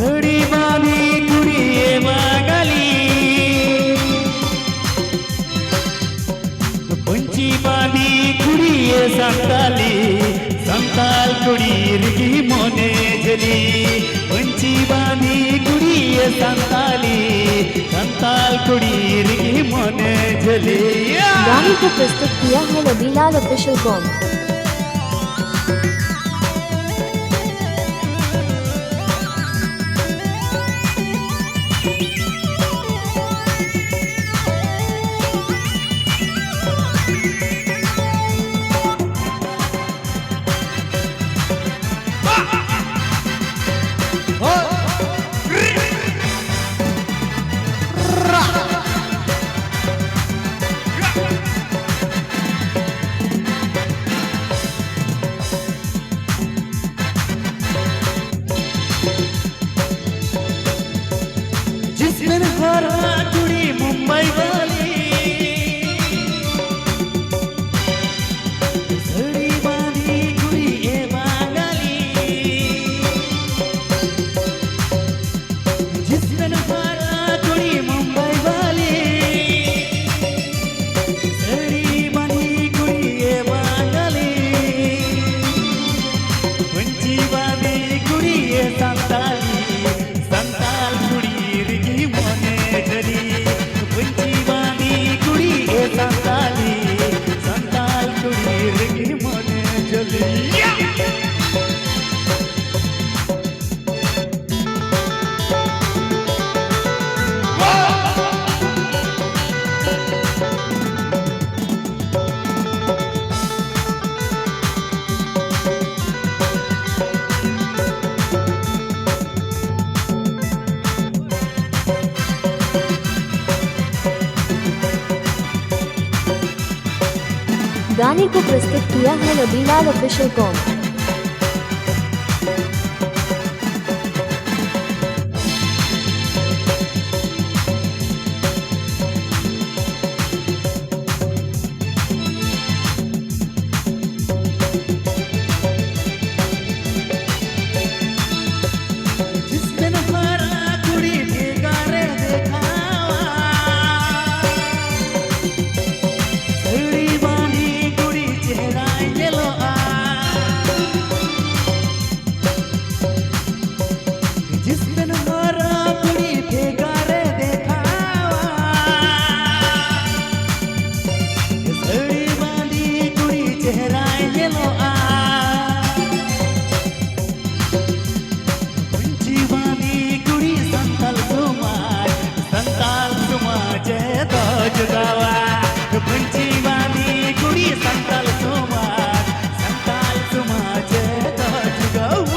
झड़ी बानी कुड़िए बागाली पंची बानी कुड़िए संताली संताल कुड़ीर की मोने जली पंची बानी कुड़िए संताली संताल कुड़ीर की मोने जली। गाने को प्रस्तुत किया है रबीलाल ऑफिशियल कॉम। जिसमें हरा कुड़ी मुंबई वाली झड़ी बानी कुड़ी ए बांगाली जिसमें हरा कुड़ी मुंबई वाली झड़ी बानी कुड़ी ए बांगाली पंची बानी कुड़ी ए संताली संताल कुड़ी संताली संताल कुड़ीर की मोने जली। गाने को प्रस्तुत किया है रबीलाल ऑफिशियल कॉम। पंची वाली कुड़ी संताल समाज संताल समाज तो जुगावा।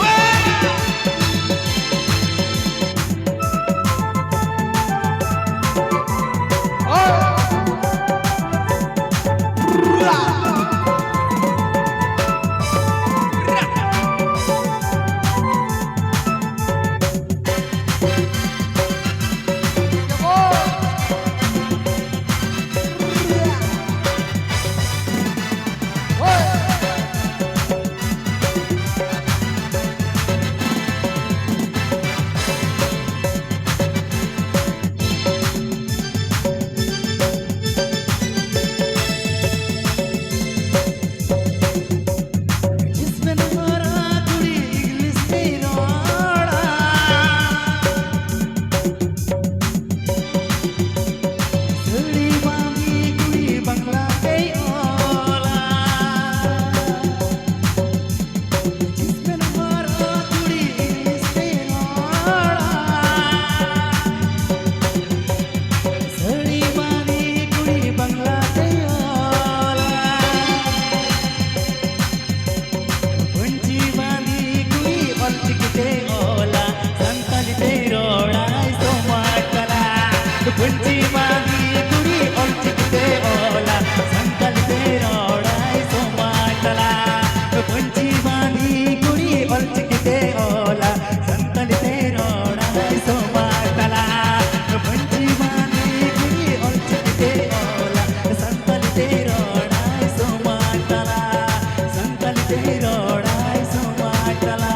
तेरोड़ा सुमाटला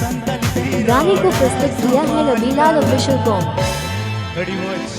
संतल तेरो गाने को प्रस्तुत किया है रबीलाल ऑफिशियल कॉम। घड़ी वॉच